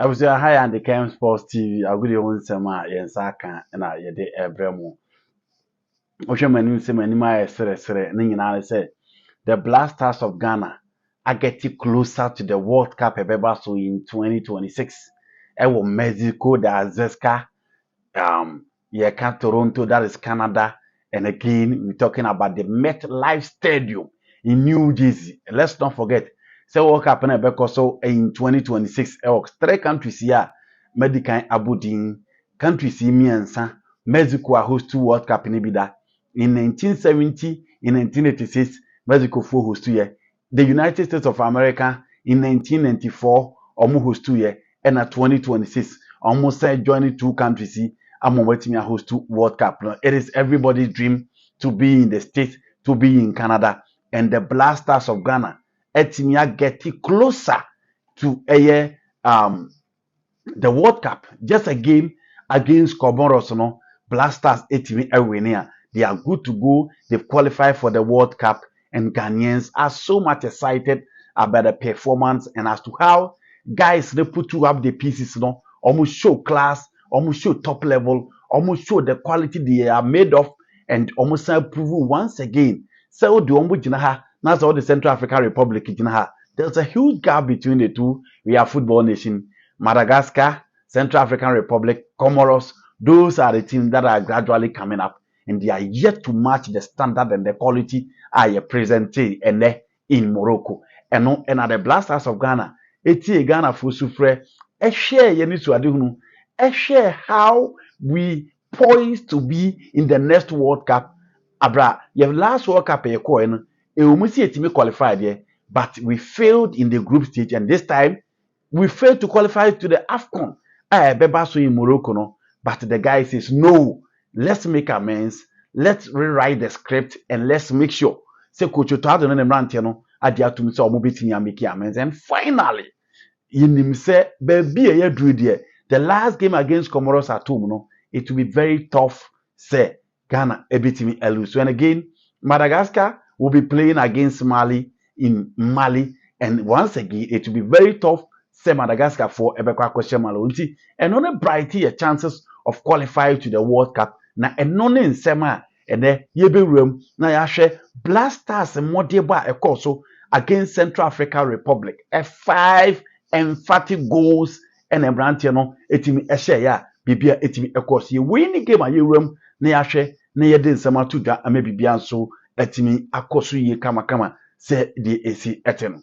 I was high and the Cam Sports TV. I would own some Yensaka and I did Ebremo. Ocean Manu Semanima Sere, Ning said the Blasters of Ghana are getting closer to the World Cup so in 2026. Ewo Mexico, the Azeska, Toronto, that is Canada. And again, we're talking about the MetLife Stadium in New Jersey. Let's not forget, so World Cup so in 2026, three countries here, Medical Abudin, countries in Mexico are host to World Cup in Ibida. In 1970, in 1986, Mexico for host to year. The United States of America in 1994, almost host to year, and at 2026, almost joining two countries. I'm waiting to host to World Cup. It is everybody's dream to be in the States, to be in Canada, and the Blasters of Ghana. Etimia getting closer to the World Cup. Just a game against Comoros, Blasters Etimi Arwenia. They are good to go. They've qualified for the World Cup, and Ghanaians are so much excited about the performance and as to how guys they put up the pieces, almost show class, almost show top level, almost show the quality they are made of, and almost prove once again. So the Ombu Jinaha, that's all the Central African Republic Jinaha. There's a huge gap between the two. We are football nation. Madagascar, Central African Republic, Comoros, those are the teams that are gradually coming up, and they are yet to match the standard and the quality I present in Morocco. And at the Blasters of Ghana, Ghana for Sufre, a share Yenisuadunu, a share how we poised to be in the next World Cup. Abra, your last World Cup, a coin, a team qualified here, but we failed in the group stage, and this time we failed to qualify to the AFCON. So in Morocco, no, but the guy says, no, let's make amends, let's rewrite the script, and let's make sure. Say, Coach Otado and Rantiano, Adia to Mr. Mobiti make amends, and finally, in him say, baby, a drew there. The last game against Comoros at home, no, it will be very tough. Say Ghana beating lose. So and again, Madagascar will be playing against Mali in Mali, and once again, it will be very tough. Say Madagascar for Ebekwa question Malonti, and only brighter chances of qualifying to the World Cup. Na enone in Sema and then yebe room na yashe Blasters and Modiba Ekoso against Central African Republic. A 5 emphatic goals and a brantiano etimi eshe ya bibia etimi ekosi winning game a room na yashe na yedin sama tuga ame bibia so etimi akoso ye kama se the AC eteno.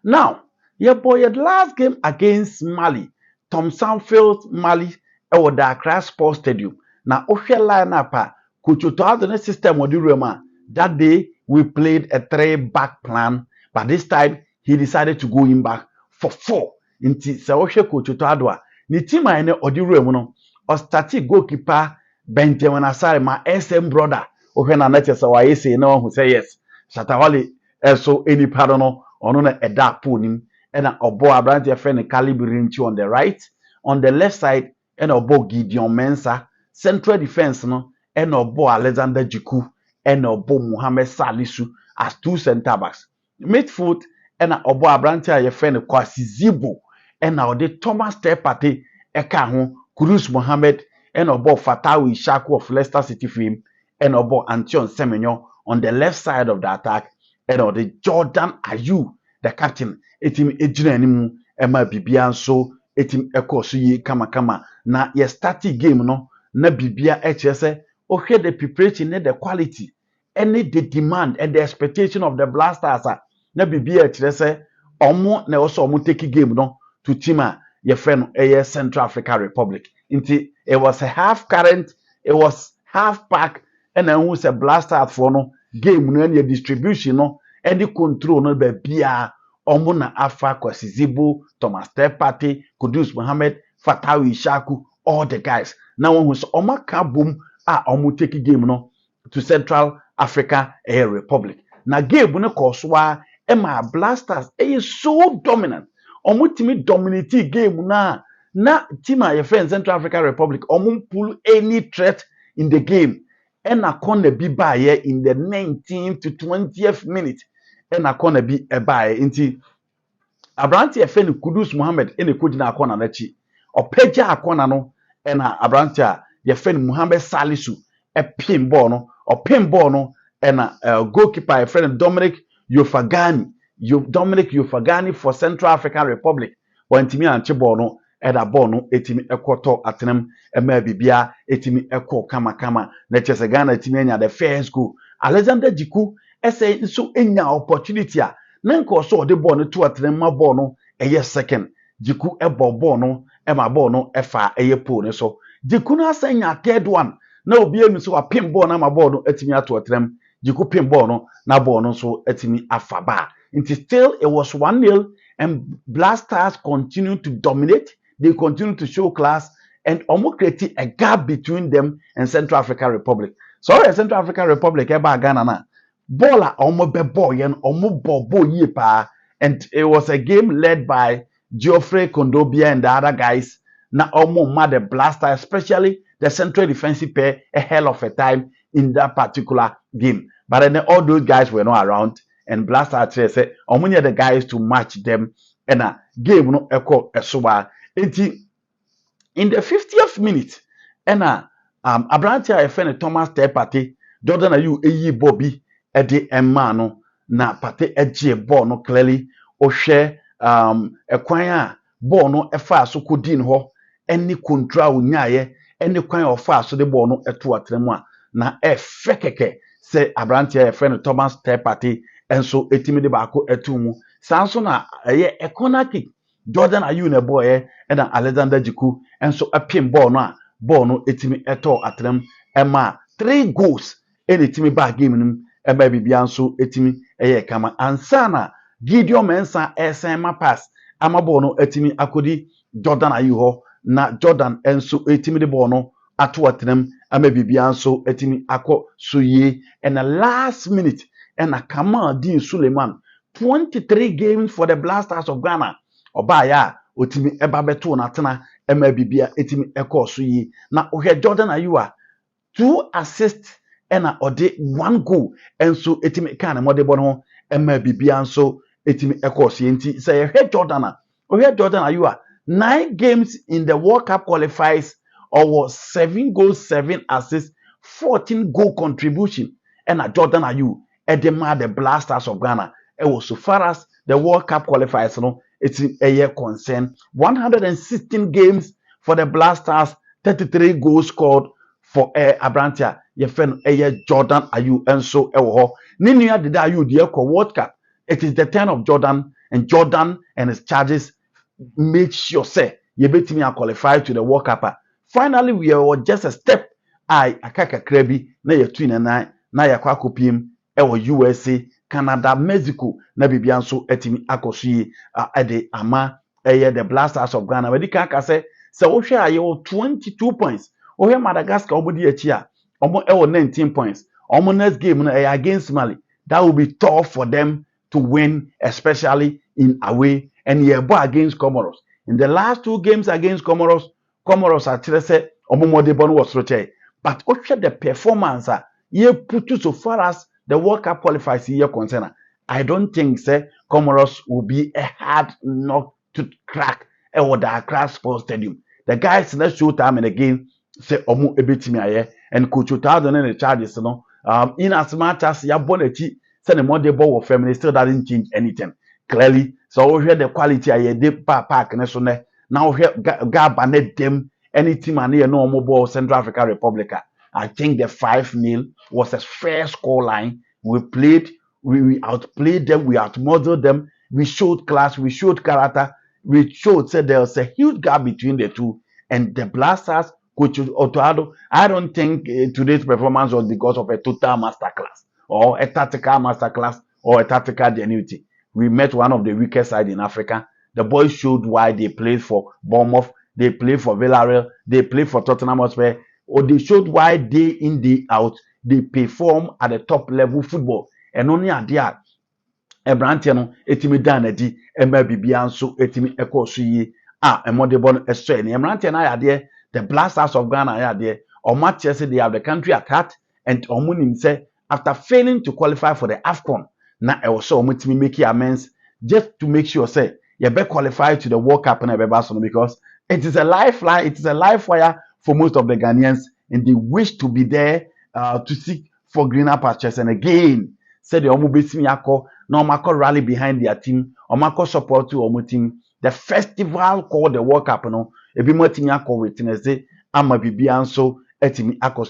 Now, your boy at last game against Mali, Tom Sanfield Mali or the Accra Sports Stadium. Now, Osha line up could you tell the system of the Roma? That day we played a 3-back plan, but this time he decided to go in back for 4. Inti Saosha coach Tadwa. Ni team I know or the Roma or static goalkeeper Benjamin Asare, my SM brother. Ohena Nature so I say no who say yes. Shatawali also any pardon on a dark pony. And Obo Abrante friend Calibirinchi on the right, on the left side, and Obo Gideon Mensah, central defense, no, and Obo Alexander Jiku, and Obo Muhammad Salisu as 2 center backs. Midfield, and Obo Abrante, your friend Kwasi Zibo, and now the Thomas Tepate, Ekahu, Kurus Mohammed, and Obo Fatawi Shaku of Leicester City Film, and Obo Antion Semenyo on the left side of the attack, and the Jordan Ayew, the captain. Etim ejina animu ema bibia so etim ekoso yi kama na ye start game no na bibia se ohwe the preparation and the quality any the demand and the expectation of the Blasters na bibia se omo na also omo take game no to team your friend Central African Republic. It was a half current, it was half pack, and then who's a Blasters for no game no any distribution no any control no bibia Omuna Afa Kwasizibu, Thomas Tepate, Kudus Mohammed, Fatawi Shaku, all the guys. Now one who's Oma Kabum omu take game no to Central Africa Republic. Na game no koswa Emma Blasters is so dominant. Omu timi dominate game na team your friend Central African Republic omu pull any threat in the game. And na kone be by in the 19th to 20th minute. And I gonna be a buy into Abrante efe ni Kudus Muhammad ene kodi na akona n'achi opeja akona no ena abrante a yefe ni Muhammad Salisu epim ball no opim ball no ena goalkeeper efe ni Dominic Yofagani for Central African Republic wantimi anche ball no eda ball no etimi ekoto atenem ema bibia etimi eko kama na chese Ghana etimi enya the first goal Alexander Jiku ese nso enya opportunity a na nko so de ball no to atenem ma ball no eye second Jiku ebo ball no ema ball no efa eye pole ne so Jiku na asenya third one na obi emi so apim ball na ma ball no etimi ato atenem Jiku pim ball no na ball no so etimi afa ba. Until still it was 1-0 and Black Stars continued to dominate. They continued to show class and almost created a gap between them and Central African Republic. Sorry, Central African Republic, Ghana na. Bola almost be boy and almost bobo yepa. And it was a game led by Geoffrey Kondobia and the other guys. Na almost mad the Black Stars, especially the central defensive pair, a hell of a time in that particular game. But then all those guys were not around. And Blaster actually said, "Omunya the guys to match them." And a game no echo esoba. In the 50th minute, and Abrante a friend Thomas Tepati, Jordan Ayew eyi Bobby edi emano na pate edge ball no clearly o share ekwan a ball no efa so kodin ho any control nyaye any kwan ofa so the ball no eto atremu a na efekeke say Abrante a friend Thomas Tepati enso etimi de baako etumu sanso na a corner kick Jordan Ayew na boy and Alexander Jiku enso apim ball no etimi eto atrem ema 3 goals in etimi ba game nim ema bibia nso etimi kama ansana Gideon Mensah esema pass ama ball no etimi akodi Jordan Ayew ho na Jordan enso etimi de ball no ato atrem ama bibia nso etimi akọ suye and the last minute and a Kamal Din Suleiman 23 games for the Blasters of Ghana. Obaya otimi eba beto na tena ema bibia etimi ekoso yi na ohe Jordan Ayew 2 assists and a ode 1 goal enso etimi kana mode bono ema bibia nso etimi ekoso yi nti say ohe Jordan Ayew 9 games in the World Cup qualifiers or 7 goals 7 assists 14 goal contribution and a Jordan Ayew Edema the Blasters of Ghana. It was so far as the World Cup qualifiers, it's a year concern. 116 games for the Blasters, 33 goals scored for Abrantia. Your friend Jordan Ayew and so Ninia did Ayew the World Cup. It is the turn of Jordan and his charges made sure say you bet me qualify to the World Cup. Finally, we are just a step. Akaka Krebi na ye twin na yakwa kopiem USA, Canada, Mexico, na bibia nso etimi akoso ede ama the Blasters of Ghana. We di kan say wo hwe aye 22 points. Wo hwe Madagascar obodi achi a omo 19 points. Omo next game no against Mali. That will be tough for them to win, especially in away and against Comoros. In the last 2 games against Comoros actually say omo modebon was roche. But what the performance ye put so far as the World Cup qualifiers here concern, I don't think say Comoros will be a hard nut to crack or the Accra Sports Stadium. The guys let's show time and again say omu ebetimi aye and coach Otado and the charges in as much as ya boneti say the more the ball of family still doesn't change anything. Clearly, so we hear the quality aye de park ne now here Gabanet them any team and here no more Central African Republic. I think the 5-0 was a fair score line. We outplayed them, we outmodeled them, we showed class, we showed character, we showed said there was a huge gap between the two. And the Blasters, Coach Otoado, I don't think today's performance was because of a total masterclass or a tactical masterclass or a tactical genuity. We met one of the weakest side in Africa. The boys showed why they played for Bournemouth, they played for Villarreal, they played for Tottenham Hotspur, or they showed why day in, day out, they perform at the top level football. And only at that, Ebrantiano, etimi danedi, emma bibianso, etimi ekosuyi, emodebon estreni. Ebrantiano are there, the Blasters of Ghana are there, or much as they have the country at heart, and Omunim say, after failing to qualify for the AFCON, now also omitimi make amends, just to make sure say, you better qualify to the World Cup and because it is a lifeline, it is a life wire for most of the Ghanaians, and they wish to be there to seek for greener pastures. And again, said the Omubisimi Yako, no Mako rally behind their team, or Mako support to Omu team. The festival called the World Cup, no, a bit more team Yako witness, I'm a BB and so etimi Ako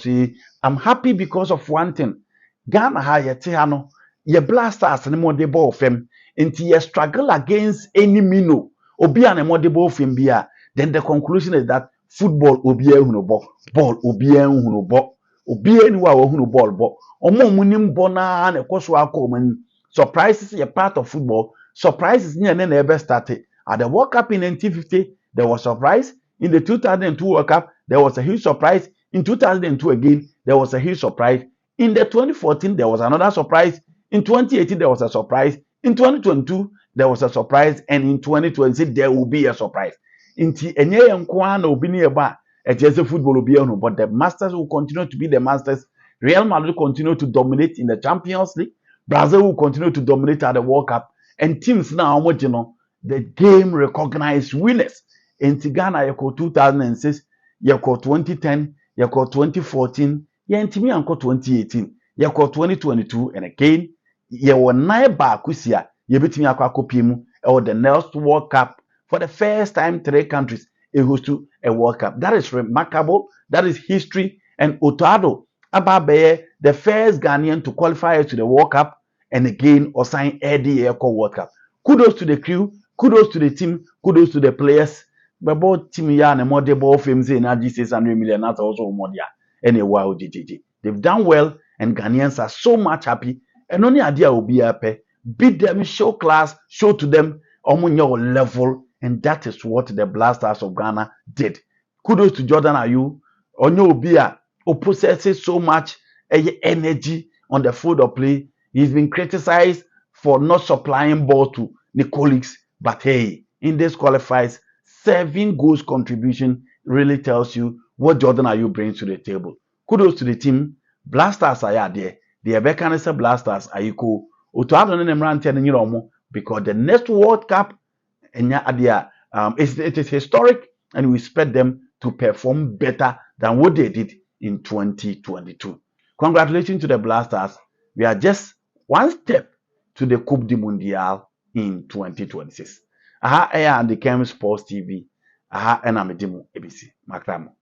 I'm happy because of one thing. Ghana ha yete ha no, ye blasters ne mo de ball fam, nti ye struggle against any mino. Obi an mo de ball fam bia. Then the conclusion is that football obi ehunu ball obi ehunu ball. Obi eni wa ehunu ball. Omo munim bona na ekoso akọ man. Surprises are part of football. Surprises near na ever started. At the World Cup in 1950, there was surprise. In the 2002 World Cup, there was a huge surprise. In 2002 again, there was a huge surprise. In the 2014, there was another surprise. In 2018, there was a surprise. In 2022, there was a surprise. And in 2026, there will be a surprise. Inti enye nkwa na obi ne eba ejese football obi ehun, but the masters will continue to be the masters. Real Madrid continue to dominate in the Champions League. Brazil will continue to dominate at the World Cup. And teams now, the game recognized winners. In Ghana, you call 2006, you call 2010, you call 2014, you intimi anko 2018, you call 2022, and again, you were nine back this year, you betimi akwa or the next World Cup. For the first time, 3 countries it goes to a World Cup. That is remarkable. That is history. And Otado Ababe, the first Ghanaian to qualify to the World Cup, and again, or sign Eddie Echo World Cup. Kudos to the crew, kudos to the team, kudos to the players. But both team ya and more ball films in 600 million, that's also more there. Anyway, GGG. They've done well, and Ghanaians are so much happy. And only idea will be happy. Beat them, show class, show to them on your level, and that is what the Blasters of Ghana did. Kudos to Jordan Ayew. Onyo Obia, who possesses so much energy on the field of play. He's been criticized for not supplying ball to the colleagues, but hey, in this qualifies, 7 goals contribution really tells you what Jordan Ayew brings to the table. Kudos to the team. Blasters are there. The Ebekanese Blasters are equal. Because the next World Cup it is historic, and we expect them to perform better than what they did in 2022. Congratulations to the Blasters. We are just one step to the Coupe du Mondial in 2026. Aha, and the Chem Sports TV. Aha, and I'm a demo ABC. Makramo.